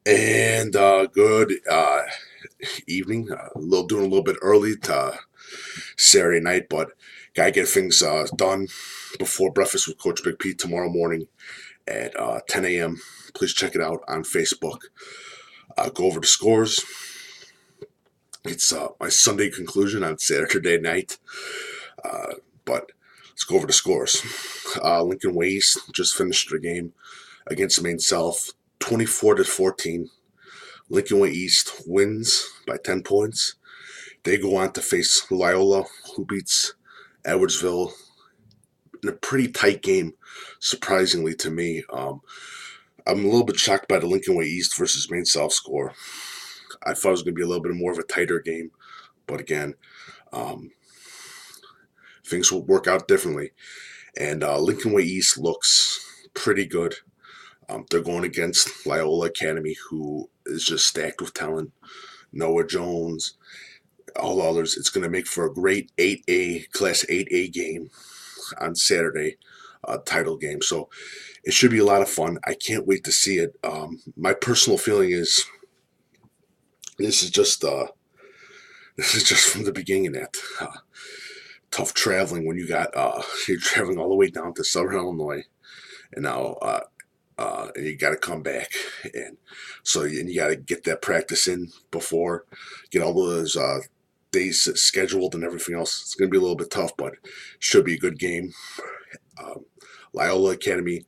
And good evening. Doing a little bit early to Saturday night, but gotta get things done before breakfast with Coach Big Pete tomorrow morning at 10 a.m. Please check it out on Facebook. Go over the scores. It's my Sunday conclusion on Saturday night, but let's go over the scores. Lincoln Way East just finished their game against Maine South, 24-14. Lincoln Way East wins by 10 points. They go on to face Loyola, who beats Edwardsville in a pretty tight game, surprisingly to me. I'm a little bit shocked by the Lincoln Way East versus Maine South score. I thought it was going to be a little bit more of a tighter game, but again, um, things will work out differently. And Lincoln Way East looks pretty good. They're going against Loyola Academy, who is just stacked with talent. Noah Jones, all others. It's going to make for a great 8A, Class 8A game on Saturday, title game. So it should be a lot of fun. I can't wait to see it. My personal feeling is this is just from the beginning of that. Tough traveling when you're traveling all the way down to Southern Illinois, and now and you got to come back, and you got to get that practice in before, get all those days scheduled and everything else. It's going to be a little bit tough, but should be a good game. Loyola Academy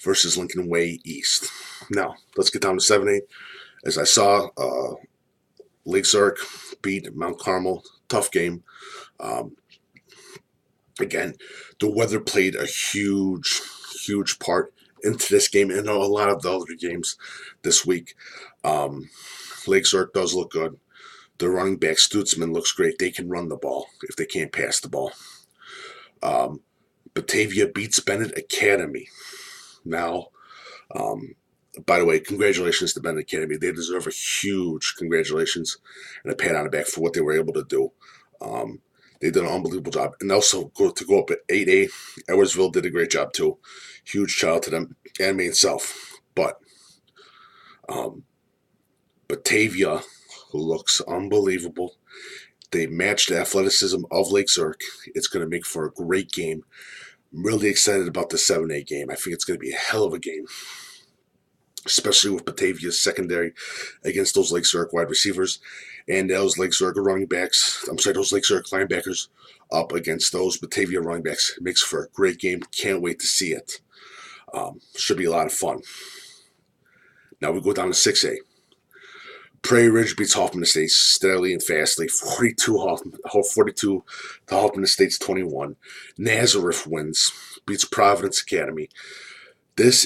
versus Lincoln Way East. Now let's get down to 7A. As I saw, Lake Zurich beat Mount Carmel. Tough game. Again, the weather played a huge part into this game and a lot of the other games this week. Lake Zurich does look good. The running back, Stutzman, looks great. They can run the ball if they can't pass the ball. Batavia beats Bennett Academy. Now, by the way, congratulations to Bennett Academy. They deserve a huge congratulations and a pat on the back for what they were able to do. They did an unbelievable job. And also, to go up at 8A, Edwardsville did a great job too. Huge shout out to them and Maine South. But Batavia looks unbelievable. They matched the athleticism of Lake Zurich. It's going to make for a great game. I'm really excited about the 7A game. I think it's going to be a hell of a game, especially with Batavia's secondary against those Lake Zurich wide receivers and those Lake Zurich running backs. Those Lake Zurich linebackers up against those Batavia running backs. It makes for a great game. Can't wait to see it. Should be a lot of fun. Now we go down to 6A. Prairie Ridge beats Hoffman Estates steadily and fastly, 42 to Hoffman Estates 21. Nazareth wins, beats Providence Academy. This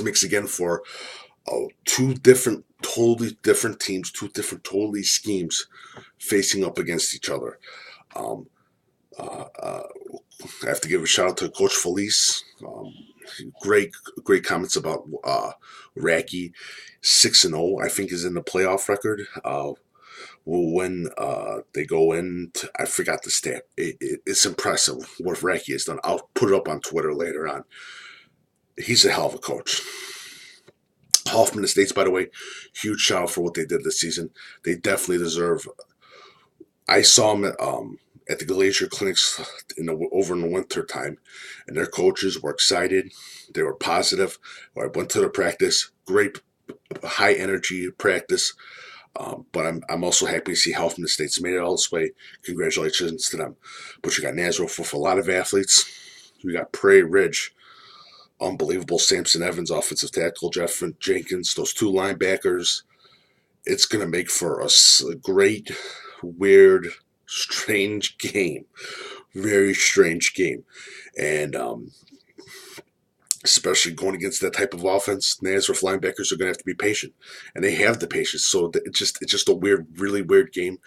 makes again for two totally different teams, two different totally schemes facing up against each other. I have to give a shout out to Coach Phillips. Great comments about Racky. 6-0, I think, is in the playoff record. When they go in, I forgot the stat. It's impressive what Racky has done. I'll put it up on Twitter later on. He's a hell of a coach. Hoffman Estates, by the way, huge shout out for what they did this season. They definitely deserve. I saw them at the Glacier Clinics over in the winter time, and their coaches were excited. They were positive. I went to the practice. Great, high energy practice. But I'm also happy to see Hoffman Estates made it all this way. Congratulations to them. But you got Nazareth with a lot of athletes. You got Prairie Ridge. Unbelievable. Samson Evans, offensive tackle, Jeff Jenkins, those two linebackers. It's going to make for a great, weird, strange game. Very strange game. And especially going against that type of offense, Nazareth linebackers are going to have to be patient. And they have the patience. So it's just a weird, really weird game.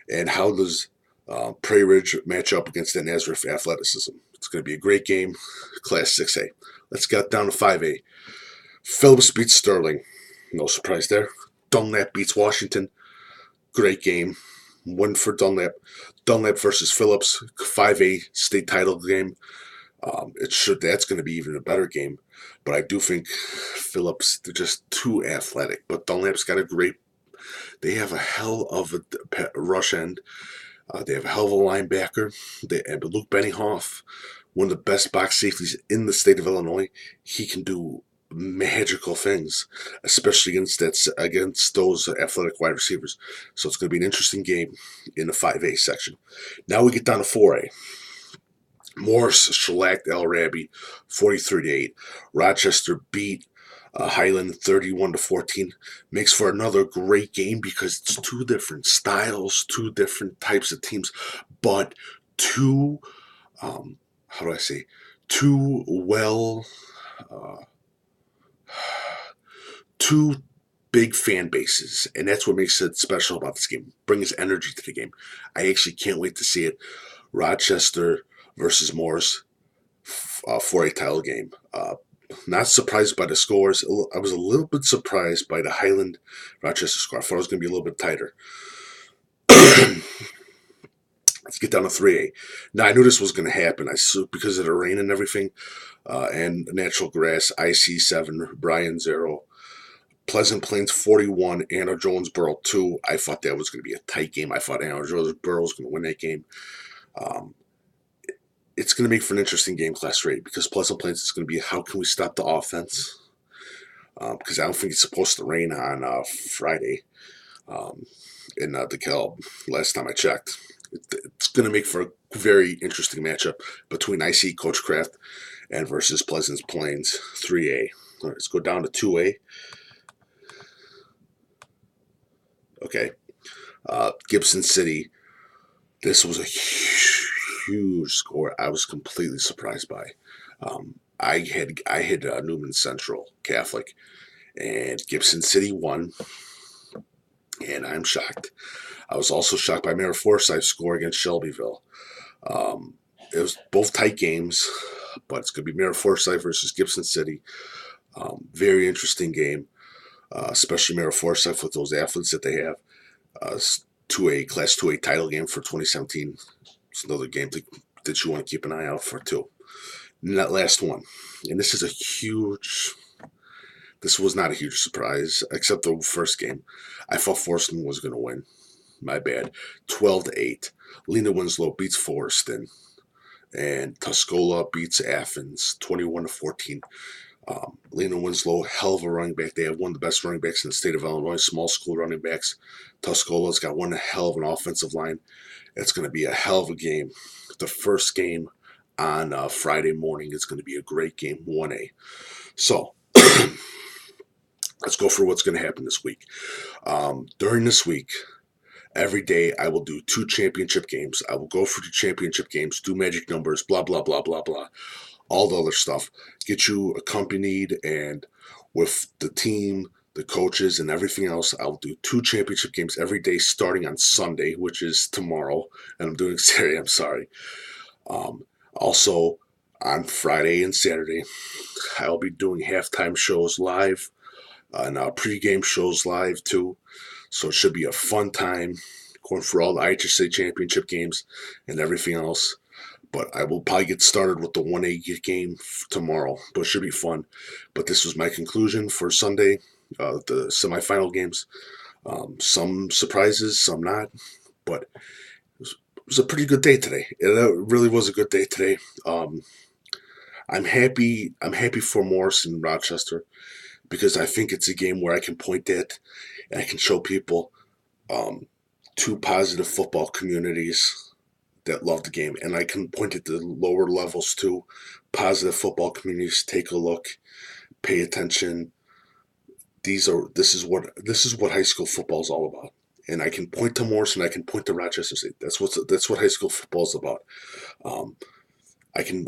And how does Prairie Ridge match up against that Nazareth athleticism? It's going to be a great game. Class 6A. Let's get down to 5A. Phillips beats Sterling. No surprise there. Dunlap beats Washington. Great game. Win for Dunlap. Dunlap versus Phillips. 5A state title game. That's going to be even a better game. But I do think Phillips, they're just too athletic. But Dunlap's got a great. They have a hell of a rush end. They have a hell of a linebacker. And Luke Benioff, one of the best box safeties in the state of Illinois. He can do magical things, especially against those athletic wide receivers. So it's going to be an interesting game in the 5A section. Now we get down to 4A. Morris shellacked El Rabi 43-8. Rochester beat Highland 31-14. Makes for another great game because it's two different styles, two different types of teams, but two, how do I say, two well, two big fan bases, and that's what makes it special about this game. Brings energy to the game. I actually can't wait to see it. Rochester versus Morris for a title game. Not surprised by the scores. I was a little bit surprised by the Highland Rochester score. I thought it was going to be a little bit tighter. Let's get down to 3A. Now, I knew this was going to happen. Because of the rain and everything, and natural grass. IC 7, Bryan 0. Pleasant Plains 41, Anna Jonesboro 2. I thought that was going to be a tight game. I thought Anna Jonesboro was going to win that game. It's going to make for an interesting game, Class 3, because Pleasant Plains is going to be how can we stop the offense? Because I don't think it's supposed to rain on Friday in DeKalb, last time I checked. It's going to make for a very interesting matchup between IC Coach Kraft and versus Pleasant Plains 3A. All right, let's go down to 2A. Okay. Gibson City. This was a huge score. I was completely surprised by. I had Newman Central Catholic, and Gibson City won, and I'm shocked. I was also shocked by Maroa-Forsyth's score against Shelbyville. It was both tight games, but it's going to be Maroa-Forsyth versus Gibson City. Very interesting game, especially Maroa-Forsyth with those athletes that they have. Class 2A title game for 2017. It's another game that you want to keep an eye out for too. And that last one, and this was not a huge surprise, except the first game. I thought Forston was going to win. My bad. 12-8. Lena-Winslow beats Forston, and Tuscola beats Athens 21-14. Lena-Winslow, hell of a running back. They have one of the best running backs in the state of Illinois, small school running backs. Tuscola's got one hell of an offensive line. It's going to be a hell of a game. The first game on Friday morning is going to be a great game, 1A. So, let's go for what's going to happen this week. During this week, every day I will do 2 championship games. I will go for the championship games, do magic numbers, blah, blah, blah, blah, blah. All the other stuff. Get you accompanied, and with the team, the coaches, and everything else, I'll do 2 championship games every day starting on Sunday, which is tomorrow. And I'm doing Saturday, I'm sorry. Also, on Friday and Saturday, I'll be doing halftime shows live and pregame shows live too. So it should be a fun time going for all the IHSA championship games and everything else. But I will probably get started with the 1A game tomorrow. But it should be fun. But this was my conclusion for Sunday, the semifinal games. Some surprises, some not. But it was a pretty good day today. It really was a good day today. I'm happy for Morris and Rochester, because I think it's a game where I can point at and I can show people 2 positive football communities that love the game, and I can point at the lower levels too. Positive football communities. Take a look, pay attention. This is what high school football is all about. And I can point to Morris and I can point to Rochester State. That's what high school football is about. I can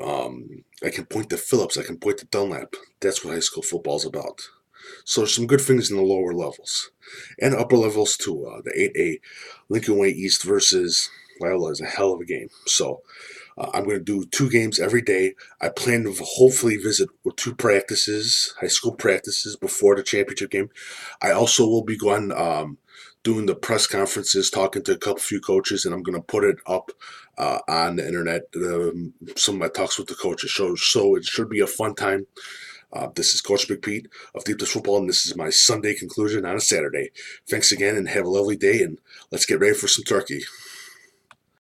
point to Phillips. I can point to Dunlap. That's what high school football is about. So there's some good things in the lower levels and upper levels too. The 8A Lincoln Way East versus Loyola is a hell of a game. So I'm going to do 2 games every day. I plan to hopefully visit 2 practices, high school practices, before the championship game. I also will be going doing the press conferences, talking to a few coaches, and I'm going to put it up on the internet. Some of my talks with the coaches. So it should be a fun time. This is Coach Big Pete of Deep Dish Football, and this is my Sunday conclusion on a Saturday. Thanks again, and have a lovely day, and let's get ready for some turkey.